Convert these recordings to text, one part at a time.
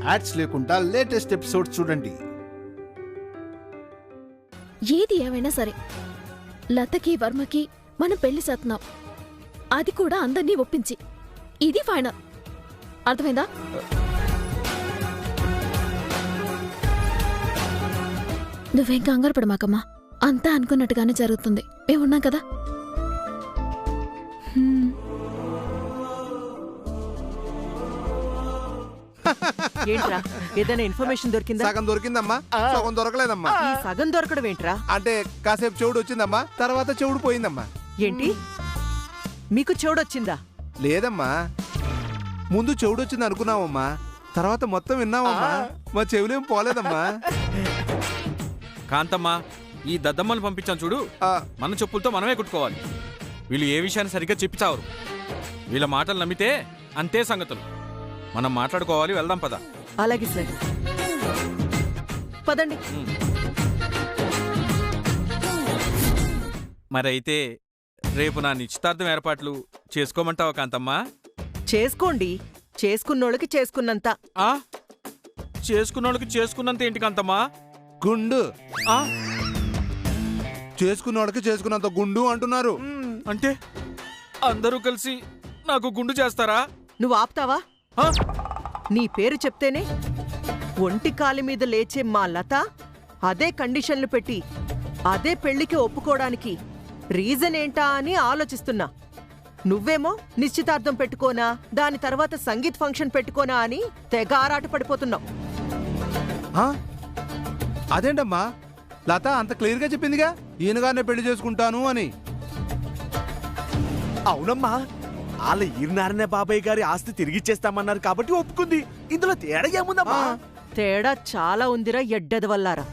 Ads లేకుండా latest episodes చూడండి. ఏది ఏమైనా సరే లతకి వర్మకి మనం పెళ్లి చేస్తున్నాం, అది కూడా అందర్నీ ఒప్పించి. ఇది ఫైనల్, అర్థమైందా? నువ్వేం కంగారు పడమాకమ్మా, అంతా అనుకున్నట్టుగానే జరుగుతుంది. మేమున్నాం కదా. ఏంట్రా, ఏదైనా ఇన్ఫర్మేషన్ దొరికిందా? సగం దొరికిందమ్మా, సగం దొరకలేదమ్మా. ఈ సగం దొరకడం ఏంట్రా? అంటే కాసేపు చెవుడు వచ్చిందమ్మా, తర్వాత చెవుడు పోయిందమ్మా. ఏంటి, మీకు చెవుడొచ్చిందా? లేదమ్మా, ముందు చెవుడు వచ్చింది అనుకున్నామమ్మా, తర్వాత మొత్తం విన్నామమ్మా. మా చెవులేం పోలేదమ్మా. కాంతమ్మా, ఈ దద్దమ్మలు పంపించాం చూడు, మన చెప్పులతో మనమే కుట్టుకోవాలి. వీళ్ళు ఏ విషయాన్ని సరిగ్గా చెప్పి చావరు. వీళ్ళ మాటలు నమ్మితే అంతే సంగతులు. మనం మాట్లాడుకోవాలి, వెళ్దాం పద. అలాగే సార్, పదండి. మరైతే రేపు నా నిశ్చితార్థం ఏర్పాట్లు చేసుకోమంటావా కాంతమ్మా? చేసుకోండి, చేసుకున్నోళ్ళకి చేసుకున్నంత. చేసుకున్నోళ్ళకి చేసుకున్నంత ఏంటి కాంతమ్మా? గుండు చేసుకున్నోళ్ళకి చేసుకున్నంత గుండు అంటున్నారు. అంటే అందరూ కలిసి నాకు గుండు చేస్తారా? నువ్వు ఆపుతావా? నీ పేరు చెప్తేనే ఒంటి కాలి మీద లేచే మా లత అదే కండిషన్లు పెట్టి అదే పెళ్లికి ఒప్పుకోవడానికి రీజన్ ఏంటా అని ఆలోచిస్తున్నా. నువ్వేమో నిశ్చితార్థం పెట్టుకోనా, దాని తర్వాత సంగీత్ ఫంక్షన్ పెట్టుకోనా అని తెగ ఆరాట పడిపోతున్నావు. అదేంటమ్మా, లత అంత క్లియర్ గా చెప్పిందిగా ఈయనగానే పెళ్లి చేసుకుంటాను అని. అవునమ్మా, వాళ్ళ ఈనారాయణ బాబాయ్ గారి ఆస్తి తిరిగిచ్చేస్తామన్నారు కాబట్టి ఒప్పుకుంది. ఇందులో తేడా ఏముందమ్మా? తేడా చాలా ఉందిరా ఎడ్డెదవల్లారా.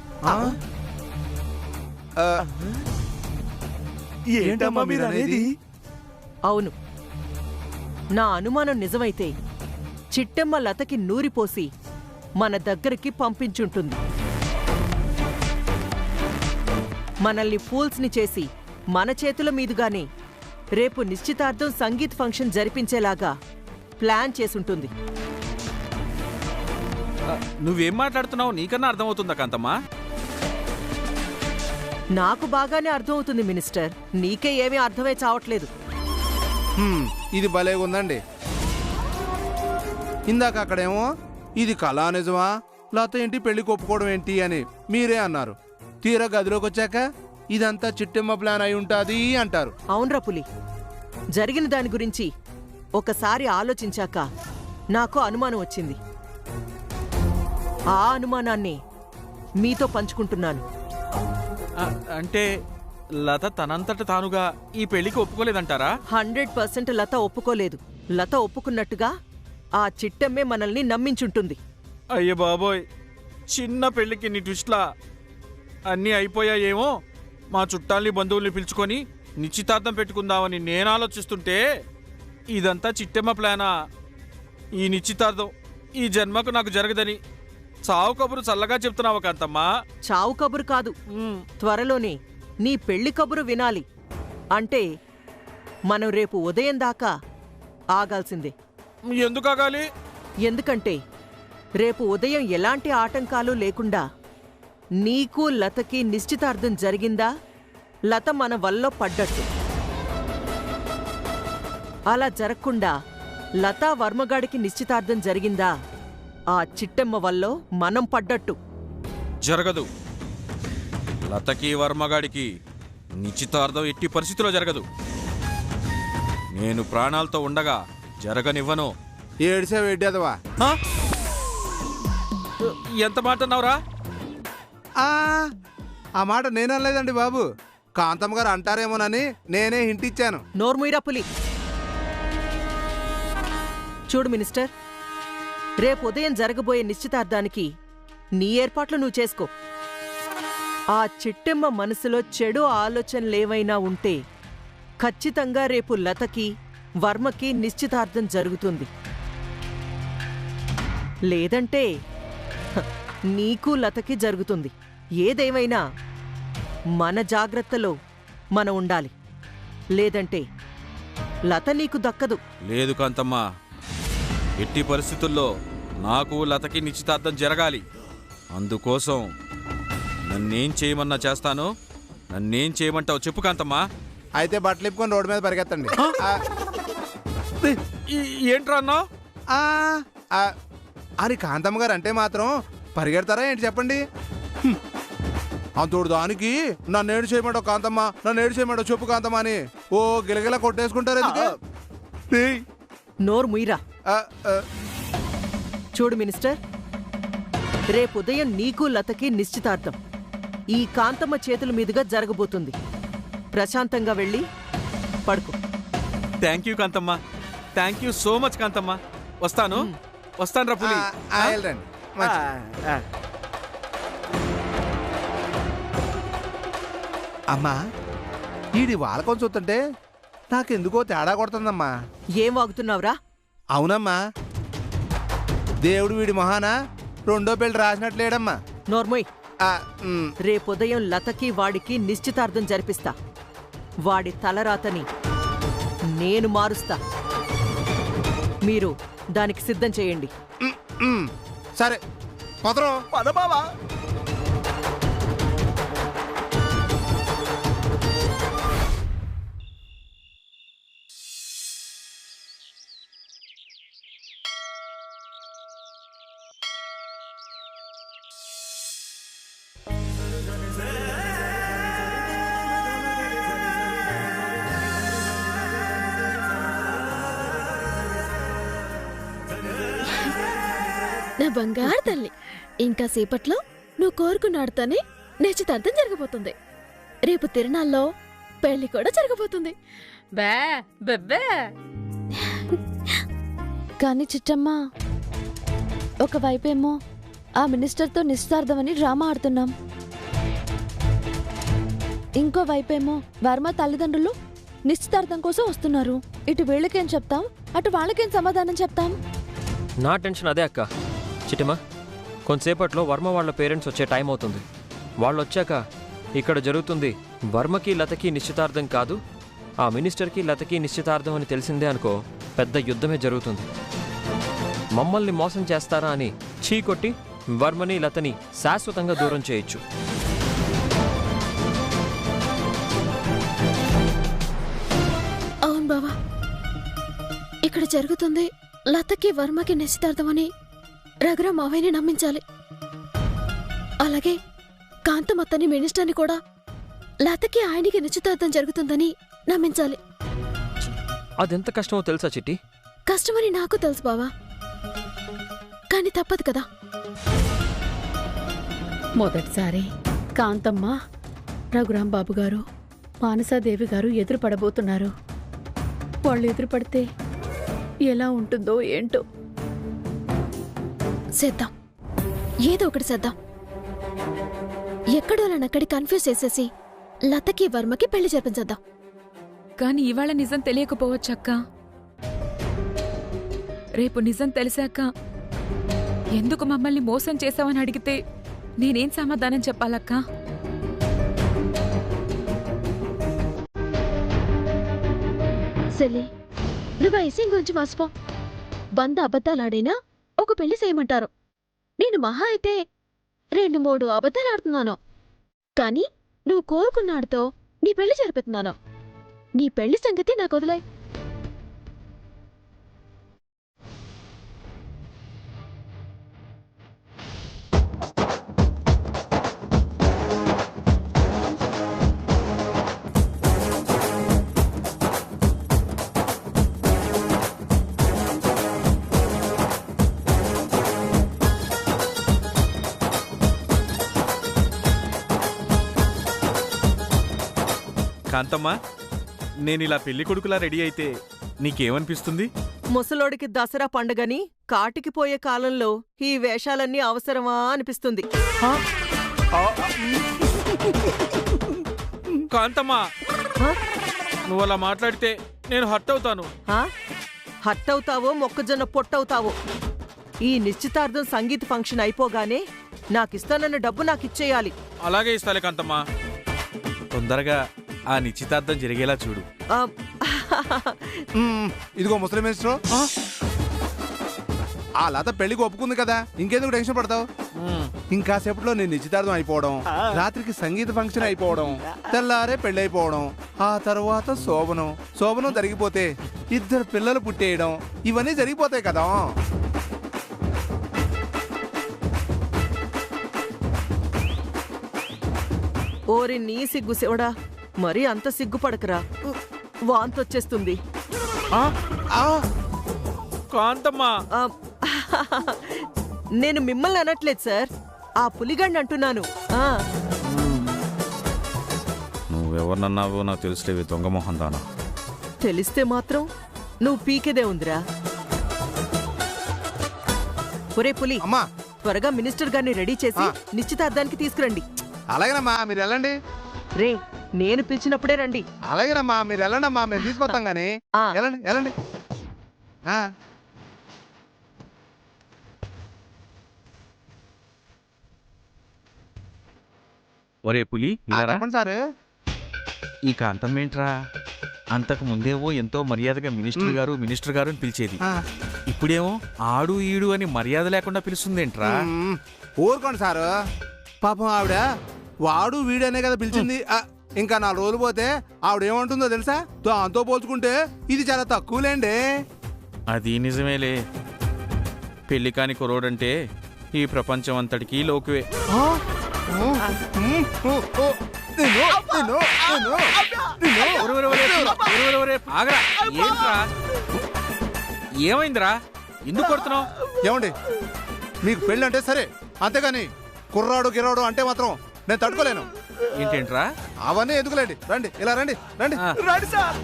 ఏంటమ్మా మీరు అనేది? అవును, నా అనుమానం నిజమైతే చిట్టెమ్మ లతకి నూరిపోసి మన దగ్గరికి పంపించుంటుంది. మనల్ని ఫూల్స్ని చేసి మన చేతుల మీదుగానే రేపు నిశ్చితార్థం సంగీత్ ఫంక్షన్ జరిపించేలాగా ప్లాన్ చేసుంటుంది. నువ్వేం మాట్లాడుతున్నావు నీకన్నా అర్థమవుతుందా కాంతమ్మా? నాకు బాగానే అర్థమవుతుంది మినిస్టర్, నీకే ఏమీ అర్థమే చావట్లేదు. ఇది భలే ఉందండి. ఇందాక అక్కడేమో ఇది కళా నిజమా, లత ఏంటి పెళ్లికి ఒప్పుకోవడం ఏంటి అని మీరే అన్నారు. తీరా గదిలోకి వచ్చాక ఇదంతా చిట్టెమ్మ ప్లాన్ అయి ఉంటాది అంటారు. అవునరా పులి, జరిగిన దాని గురించి ఒకసారి ఆలోచించాక నాకు అనుమానం వచ్చింది. ఆ అనుమానాన్ని మీతో పంచుకుంటున్నాను. అంటే లత తనంతట తానుగా ఈ పెళ్లికి ఒప్పుకోలేదంటారా? 100% లత ఒప్పుకోలేదు. లత ఒప్పుకున్నట్టుగా ఆ చిట్టమ్మే మనల్ని నమ్మించుంటుంది. అయ్య బాబోయ్, చిన్న పెళ్లికి నీ ట్విస్ట్లా అన్నీ అయిపోయాయేమో. మా చుట్టాల్ని బంధువుల్ని పిలుచుకొని నిశ్చితార్థం పెట్టుకుందామని నేను ఆలోచిస్తుంటే ఇదంతా చిట్టెమ్మ ప్లానా? ఈ నిశ్చితార్థం ఈ జన్మకు నాకు జరగదని చావు కబురు చల్లగా చెప్తున్నావా కాంతమ్మా? చావు కబురు కాదు, త్వరలోనే నీ పెళ్లి కబురు వినాలి. అంటే మనం రేపు ఉదయం దాకా ఆగాల్సిందే. ఎందుకు ఆగాలి? ఎందుకంటే రేపు ఉదయం ఎలాంటి ఆటంకాలు లేకుండా నీకు లతకి నిశ్చితార్థం జరిగిందా, లత మన వల్ల పడ్డట్టు. అలా జరగకుండా లతా వర్మగాడికి నిశ్చితార్థం జరిగిందా, ఆ చిట్టెమ్మ వల్ల మనం పడ్డట్టు. జరగదు. లతకి వర్మగాడికి నిశ్చితార్థం ఎట్టి పరిస్థితిలో జరగదు. నేను ప్రాణాలతో ఉండగా జరగనివ్వను. ఏడ్చావేడ్డదవా? ఎంత మాట అన్నావురా? ఆ మాట నేనలేదండి బాబు, కాంతమ్మ గారు అంటారేమోనని నేనే హింట్ ఇచ్చాను. నోర్ముయిరా పులి. చూడు మినిస్టర్, రేపు ఉదయం జరగబోయే నిశ్చితార్థానికి నీ ఏర్పాట్లు నువ్వు చేసుకో. ఆ చిట్టెమ్మ మనసులో చెడు ఆలోచనలేవైనా ఉంటే ఖచ్చితంగా రేపు లతకి వర్మకి నిశ్చితార్థం జరుగుతుంది. లేదంటే నీకు లతకి జరుగుతుంది. ఏదేమైనా మన జాగ్రత్తలో మనం ఉండాలి. లేదంటే లత నీకు దక్కదు. లేదు కాంతమ్మా, ఎట్టి పరిస్థితుల్లో నాకు లతకి నిశ్చితార్థం జరగాలి. అందుకోసం నన్నేం చేయమన్నా చేస్తాను. నన్నేం చేయమంటావు చెప్పు కాంతమ్మా. అయితే బట్టలు ఇప్పుకొని రోడ్డు మీద పరిగెత్తండి. ఏంట్రా అన్నా? అని కాంతమ్మ గారు అంటే మాత్రం పరిగెడతారా ఏంటి చెప్పండి? అంతోడు దానికి నన్ను ఏడు చేయమంటావు కాంతమ్మ, నన్ను ఏడు చేయమంటావు చెప్పు కాంతమ్మ అని ఓ గిలగిల కొట్టేసుకుంటారు ఎందుకు? నోరు ముయిరా. ఆ, ఆ, చూడు మినిస్టర్, రేపు ఉదయం నీకు లతకి నిశ్చితార్థం ఈ కాంతమ్మ చేతుల మీదుగా జరగబోతుంది. ప్రశాంతంగా వెళ్ళి పడుకో. Thank you Kantamma. Thank you so much Kantamma. వస్తాను రా పులి. వెళ్ళండి. అమ్మా ఈడి వాళ్ళకొని చూస్తుంటే నాకెందుకో తేడా కొడుతుందమ్మా. ఏం వాగుతున్నావురా? అవునమ్మా, దేవుడు వీడి మొహాన రెండో పెళ్లి రాసినట్లేడమ్మా. నోర్మోయ్, ఆ, ఉమ్, రేపుదయం లతకి వాడికి నిశ్చితార్థం జరిపిస్తా. వాడి తలరాతని నేను మారుస్తా. మీరు దానికి సిద్ధం చేయండి. ఉమ్, సరే కుదరం. పద బావా. నా బంగారు తల్లి, ఇంకా సేపట్లో నువ్వు కోరుకున్నాడుతోనే నిశ్చితార్థం జరగబోతుంది. రేపు తిరునాళ్ళలో పెళ్లి కూడా జరగబోతుంది. బే బెబ్బే. కానీ చిట్టమ్మ, ఒకవైపేమో ఆ మినిస్టర్తో నిశ్చితార్థమని డ్రామా ఆడుతున్నాం, ఇంకోవైపేమో వర్మ తల్లిదండ్రులు నిశ్చితార్థం కోసం వస్తున్నారు. ఇటు వీళ్ళకేం చెప్తాం, అటు వాళ్ళకేం సమాధానం చెప్తాం? నా టెన్షన్ అదే అక్క. చిటిమా, కొంతసేపట్లో వర్మ వాళ్ళ పేరెంట్స్ వచ్చే టైం అవుతుంది. వాళ్ళు వచ్చాక ఇక్కడ జరుగుతుంది వర్మకి లతకి నిశ్చితార్థం కాదు, ఆ మినిస్టర్కి లతకి నిశ్చితార్థం అని తెలిసిందే అనుకో, పెద్ద యుద్ధమే జరుగుతుంది. మమ్మల్ని మోసం చేస్తారా అని చీకొట్టి వర్మని లతని శాశ్వతంగా దూరం చేయొచ్చు. అవును బావా, ఇక్కడ జరుగుతుంది లతకి వర్మకి నిశ్చితార్థం అని రఘురాం మావయ్యని నమ్మించాలి. అలాగే కాంతమత్తని మినిస్టర్ని కూడా లతకి ఆయనకి నిశ్చితార్థం జరుగుతుందని నమ్మించాలి. అదెంత కష్టమో తెలుసా చిట్టి? కష్టమని నాకు తెలుసు బావా, కానీ తప్పదు కదా. మొదటిసారి కాంతమ్మ, రఘురాం బాబు గారు, మానసాదేవి గారు ఎదురు పడబోతున్నారు. వాళ్ళు ఎదురు పడితే ఎలా ఉంటుందో ఏంటో. చేద్దాం, ఏదో ఒకటి చేద్దాం. ఎక్కడోనక్కడి కన్ఫ్యూజ్ చేసేసి లతకి వర్మకి పెళ్లి జరిపించేద్దాం. కాని ఇవాళ నిజం తెలియకపోవచ్చక్క. రేపు నిజం తెలిసాక ఎందుకు మమ్మల్ని మోసం చేశావని అడిగితే నేనేం సమాధానం చెప్పాలక్కా? సెల్లి, నువ్వు ఆ విషయం గురించి మర్చిపో. వంద అబద్ధాలాడైనా ఒక పెళ్లి చేయమంటారు. నేను మహా అయితే 2-3 అబద్ధాలు ఆడుతున్నాను. కానీ నువ్వు కోరుకున్నాడుతో నీ పెళ్లి జరిపిస్తున్నాను. నీ పెళ్లి సంగతి నాకు వదిలాయి. కాంతమ్మ, నేనిలా పెళ్లి కొడుకులా రెడీ అయితే నీకేమనిపిస్తుంది? ముసలోడికి దసరా పండుగని కాటికి పోయే కాలంలో ఈ వేషాలన్నీ అవసరమా అనిపిస్తుంది. కాంతమ్మ, నువ్వు అలా మాట్లాడితే నేను హర్ట్ అవుతాను. హట్టవుతావో మొక్కజొన్న పొట్టవుతావో. ఈ నిశ్చితార్థం సంగీత ఫంక్షన్ అయిపోగానే నాకిస్తానన్న డబ్బు నాకిచ్చేయాలి. అలాగే ఇస్తాలే కాంతమ్మ. తొందరగా ఆ నిశ్చితార్థం జరిగేలా చూడు. ఇదిగో ముస్లిం మినిస్టర్, ఆ లత పెళ్లికి ఒప్పుకుంది కదా, ఇంకెందుకు టెన్షన్ పడతావు? ఇంకాసేపట్లో నేను నిశ్చితార్థం అయిపోవడం, రాత్రికి సంగీత ఫంక్షన్ అయిపోవడం, తెల్లారే పెళ్లి అయిపోవడం, ఆ తర్వాత శోభనం జరిగిపోతే 2 పిల్లలు పుట్టేయడం, ఇవన్నీ జరిగిపోతాయి కదా. ఓరి నీ సిగ్గు శివడా, మరీ అంత సిగ్గుపడకరా, వాంతొచ్చేస్తుంది. కాంతమ్మా, ఆ, నేను మిమ్మల్ని అనట్లేదు సార్, ఆ పులిగండి అంటున్నాను. నువ్వెవరినన్నావో నాకు తెలుసులేవి, దొంగమోహన్ దానా. తెలిస్తే మాత్రం నువ్వు పీకేదే ఉందిరా. ఒరే పులి, అమ్మా త్వరగా మినిస్టర్ గారిని రెడీ చేసి నిశ్చితార్థానికి తీసుకురండి. అలాగేనమ్మా, మీరు వెళ్ళండి. రే, నేను పిలిచినప్పుడే రండి. అలాగేనమ్మా, మీరు వెళ్ళండి అమ్మా, మేము తీసుకొస్తాం గానీ. వెళ్ళండి వెళ్ళండి. ఒరే పులి, చెప్పండి సార్. ఈ కాంతం ఏంట్రా? అంతకు ముందేమో ఎంతో మర్యాదగా మినిస్టర్ గారు అని పిలిచేది. ఇప్పుడేమో ఆడు ఈడు అని మర్యాద లేకుండా పిలుస్తుందేంట్రా? ఊరుకోండి సారు, పాపం ఆవిడ వాడు వీడనే కదా పిలిచింది. ఇంకా 4 రోజులు పోతే ఆవిడ ఏమంటుందో తెలుసా? దాంతో పోల్చుకుంటే ఇది చాలా తక్కువలేండి. అది నిజమేలే, పెళ్లి కాని కురోడంటే ఈ ప్రపంచం అంతటికీ లోకువే. ఏమైందిరా, ఎందుకు కొడుతున్నావు? ఏమండి, మీకు పెళ్ళి అంటే సరే, అంతేగాని కుర్రాడు గిరాడు అంటే మాత్రం నేను తట్టుకోలేను. ఏంటేంట్రా అవన్నీ ఎందుకులేండి, రండి ఇలా రండి రండి రండి సార్.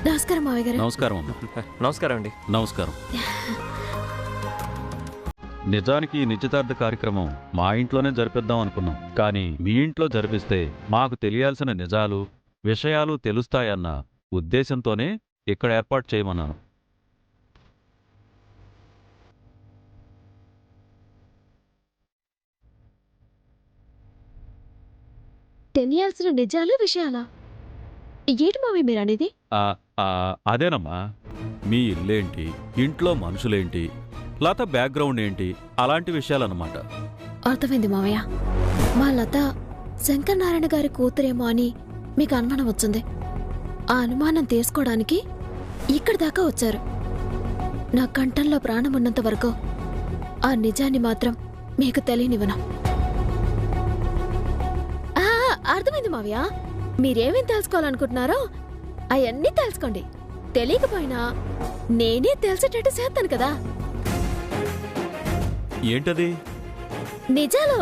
నమస్కారం మావయ్య గారు. నమస్కారం. నమస్కారం అండి. నమస్కారం. నిజానికి ఈ నిశ్చితార్థ కార్యక్రమం మా ఇంట్లోనే జరిపిద్దాం అనుకున్నాం, కానీ మీ ఇంట్లో జరిపిస్తే మాకు తెలియాల్సిన నిజాలు విషయాలు తెలుస్తాయన్న ఉద్దేశంతోనే ఇక్కడ ఏర్పాటు చేయమన్నాను. తెలియాల్సిన నిజాలు విషయాలా? ఏంటి మావి మీరు అనేది? అదేనమ్మా, మీ ఇల్లేంటి, ఇంట్లో మనుషులేంటి, లత బ్యాక్గ్రౌండ్ ఏంటి, అలాంటి విషయాలన్నమాట. అర్థమైంది మావయ్య. మా లత శంకర్ నారాయణ గారి కూతురేమో అని మీకు అనుమానం వచ్చింది. ఆ అనుమానం తీసుకోవడానికి ఇక్కడి దాకా వచ్చారు. నా కంఠంలో ప్రాణం ఉన్నంత వరకు ఆ నిజాన్ని మాత్రం మీకు తెలియనివ్వను. అర్థమైంది మావయ్య. మీరేమేం తెలుసుకోవాలనుకుంటున్నారో అవన్నీ తెలుసుకోండి. తెలియకపోయినా నేనే తెలిసేటట్టు చేస్తాను కదా. ఏంటది? నిజాలు.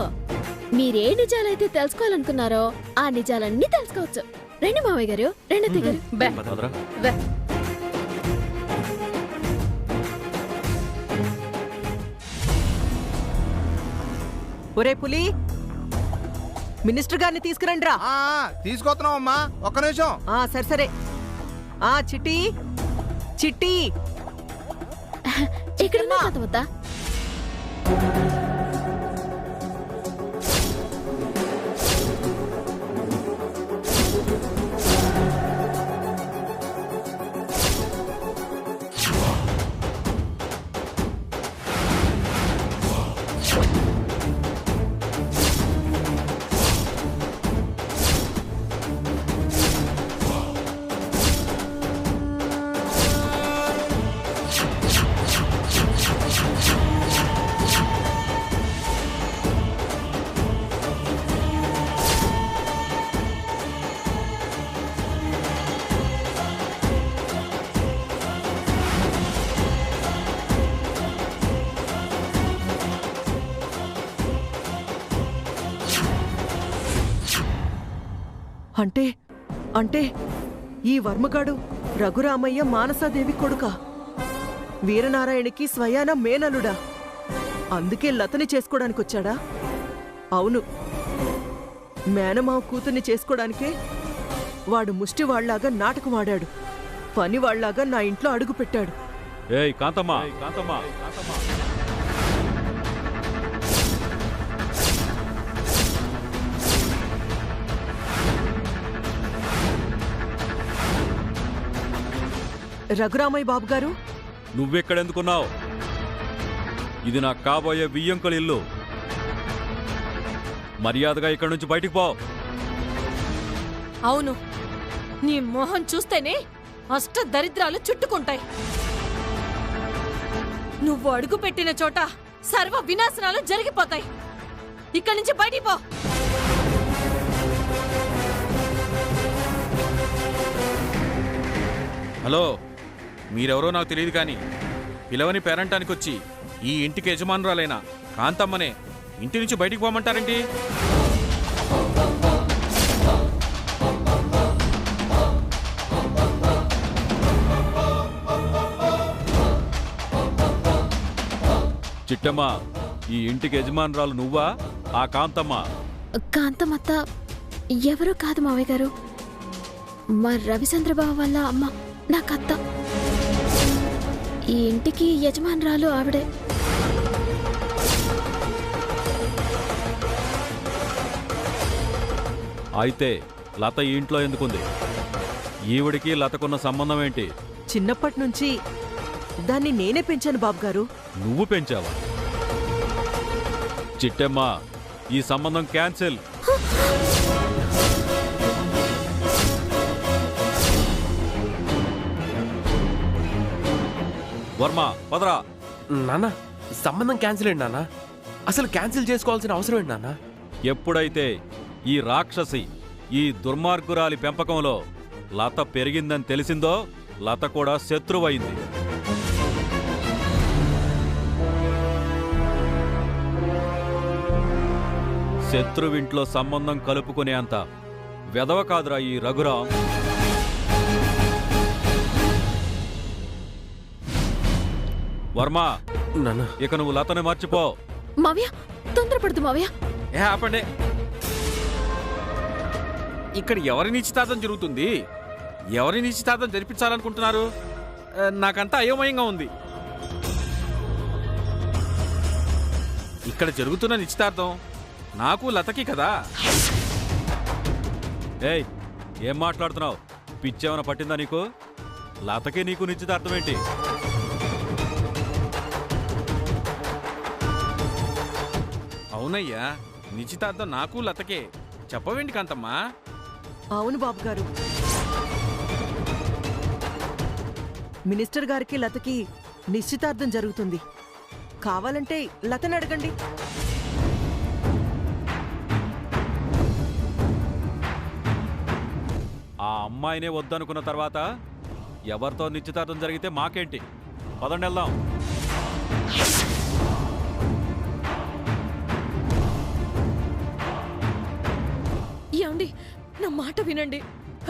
మీరే నిజాలైతే తెలుసుకోవాలనుకున్నారో ఆ నిజాలన్నీ తెలుసుకోవచ్చు. రండి మావయ్య గారు, రెండు దిగారు. ఒరే పులి, మినిస్టర్ గారిని తీసుకురండి రా. తీసుకొస్తున్నాం అమ్మా, ఒక్క నిమిషం. సరే సరే. చిట్టి చిట్టి ఇక్కడ వద్దా? అంటే అంటే ఈ వర్మగాడు రఘురామయ్య మానసాదేవి కొడుకా? వీరనారాయణకి స్వయాన మేనలుడా? అందుకే లతని చేసుకోవడానికి వచ్చాడా? అవును, మేనమావ కూతుర్ని చేసుకోవడానికే వాడు ముష్టివాళ్లాగా నాటకం ఆడాడు. పనివాళ్లాగా నా ఇంట్లో అడుగు పెట్టాడు. ఏయ్ కాంతమ్మా, రఘురామయ్య బాబు గారు, నువ్వెక్కడెందుకున్నావు? ఇది నా కాబోయే బియ్యంకుల ఇల్లు. మర్యాదగా ఇక్కడి నుంచి బయటికి పో. అవును, నీ మొహం చూస్తేనే అష్ట దరిద్రాలు చుట్టుకుంటాయి. నువ్వు అడుగు పెట్టిన చోట సర్వ వినాశనాలు జరిగిపోతాయి. ఇక్కడి నుంచి బయటికి పో. హలో, మీరెవరో నాకు తెలియదు కానీ పిలవని పేరంటానికి వచ్చి ఈ ఇంటికి యజమానురాలైన కాంతమ్మనే ఇంటి నుంచి బయటికి పోమంటారేంటి? చిట్టమ్మ, ఈ ఇంటికి యజమానురాలు నువ్వా, ఆ కాంతమ్మ? కాంతమత్త ఎవరో కాదు మావయ్య గారు. మా రవిచంద్రబాబు వాళ్ళ అమ్మ, నాకత్త. ఈ ఇంటికి యజమానురాలు ఆవిడే. అయితే లత ఈ ఇంట్లో ఎందుకుంది? ఈవిడికి లతకున్న సంబంధం ఏంటి? చిన్నప్పటి నుంచి దాన్ని నేనే పెంచాను బాబుగారు. నువ్వు పెంచావా? చిట్టమ్మ, ఈ సంబంధం క్యాన్సిల్. వర్మ, పదరా. నాన్న, సంబంధం క్యాన్సిల్ ఏంటి నాన్న? అసలు క్యాన్సిల్ చేసుకోవాల్సిన అవసరం ఏంటి నాన్న? ఎప్పుడైతే ఈ రాక్షసి, ఈ దుర్మార్గురాలి పెంపకంలో లత పెరిగిందని తెలిసిందో, లత కూడా శత్రువైంది. శత్రువింట్లో సంబంధం కలుపుకునే అంత వెదవ కాదురా ఈ రఘురాం. వర్మ, నాన్న, ఇక నువ్వు లతని మర్చిపో. మావయ్య, తొందరపడదు మావయ్య. ఆపండి. ఇక్కడ ఎవరి నిశ్చితార్థం జరుగుతుంది? ఎవరి నిశ్చితార్థం జరిపించాలనుకుంటున్నారు? నాకంతా అయోమయంగా ఉంది. ఇక్కడ జరుగుతున్న నిశ్చితార్థం నాకు లతకి కదా. ఏయ్, ఏం మాట్లాడుతున్నావు? పిచ్చేమన్నా పట్టిందా నీకు? లతకి నీకు నిశ్చితార్థం ఏంటి? అవునయ్యా, నిశ్చితార్థం నాకు లతకే. చెప్పవేంటి కాంతమ్మా? అవును బాబుగారు, మినిస్టర్ గారికి లతకి నిశ్చితార్థం జరుగుతుంది. కావాలంటే లతని అడగండి. ఆ అమ్మాయినే వద్దనుకున్న తర్వాత ఎవరితో నిశ్చితార్థం జరిగితే మాకేంటి? పదండి వెళ్దాం. ఏమండి, నా మాట వినండి.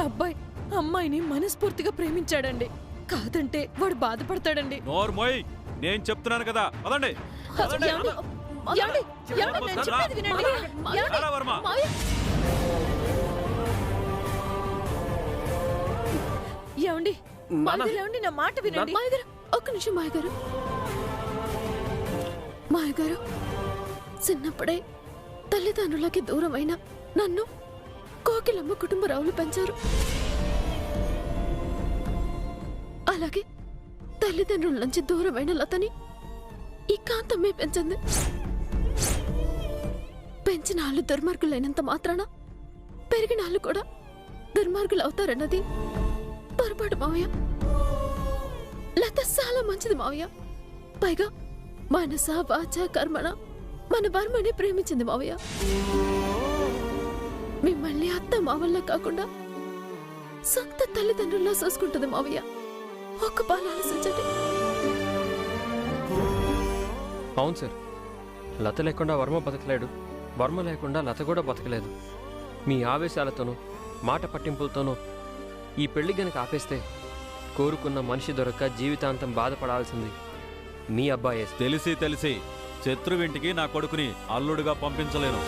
అబ్బాయి అమ్మాయిని మనస్ఫూర్తిగా ప్రేమించాడండి. కాదంటే వాడు బాధపడతాడండి. నోర్మోయ్, నేను చెప్తున్నాను కదా, పదండి. ఏమండి? ఏమండి? ఏమండి? నేను చెప్పేది వినండి. ఏమండి? రారా వర్మ. మావయ్య. ఏమండి? మావయ్య, ఏమండి? నా మాట వినండి. మావయ్య గారు, ఒక్క నిమిషం మావయ్య గారు. మావయ్య గారు, చిన్నప్పుడే తల్లిదండ్రులకి దూరమైన నన్ను కోకిలమ్మ కుటుంబరావులు పెంచారు. అలాగే తల్లిదండ్రుల నుంచి దూరమైన లతని ఈ కాంతమ్మే పెంచింది. పెంచిన వాళ్ళు దుర్మార్గులైనంత మాత్రాన పెరిగిన వాళ్ళు కూడా దుర్మార్గులు అవుతారన్నది పొరపాటు మావయ్య. లత చాలా మంచిది మావయ్య. పైగా మనస వాచ కర్మణ మన వర్మని ప్రేమించింది మావయ్య. మిమ్మల్ని అత్త మావల్లా కాకుండా సొంత తల్లిదండ్రుల్లో చూసుకుంటుంది మావయ్య. ఒక్క పాలు ఆలోచించండి. అవును సార్, లత లేకుండా వర్మ బతకలేడు, వర్మ లేకుండా లత కూడా బతకలేదు. మీ ఆవేశాలతోనూ మాట పట్టింపులతోనూ ఈ పెళ్లి గనక ఆపేస్తే కోరుకున్న మనిషి దొరక్క జీవితాంతం బాధపడాల్సింది మీ అబ్బాయే. తెలిసి తెలిసి శత్రువింటికి నా కొడుకుని అల్లుడుగా పంపించలేను.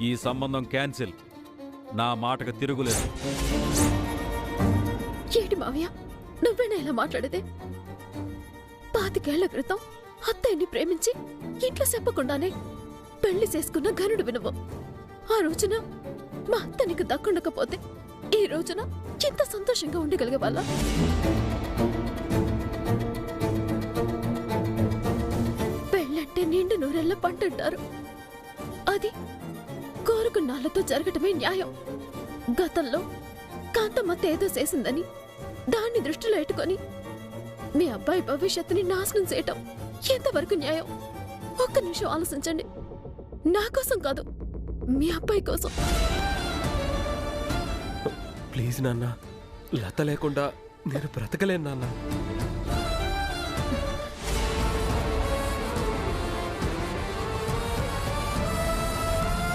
ఈ సంబంధం క్యాన్సిల్. నా మాటకు తిరుగులేదు. ఏంటి మావయ్య నువ్వేనా ఇలా మాట్లాడేదే? 25 ఏళ్ల క్రితం అత్తయ్యని ప్రేమించి ఇంట్లో చెప్పకుండానే పెళ్లి చేసుకున్న ఘనుడు వినువు. ఆ రోజున మా అత్త నీకు దక్కుండకపోతే ఈ రోజున ఎంత సంతోషంగా ఉండగలిగే వాళ్ళ? పెళ్ళంటే నిండు నూరెళ్ళ పంటంటారు. అది కోరుకున్నాళ్లతో జరగటమే న్యాయం. గతంలో కాంతమ్మత్త ఏదో చేసిందని దాన్ని దృష్టిలో పెట్టుకొని మీ అబ్బాయి భవిష్యత్తుని నాశనం చేయటం ఎంతవరకు న్యాయం? ఒక్క నిమిషం ఆలోచించండి. నా కోసం కాదు, మీ అబ్బాయి కోసం. ప్లీజ్ నాన్న, లత లేకుండా నేను బ్రతకలేను నాన్న.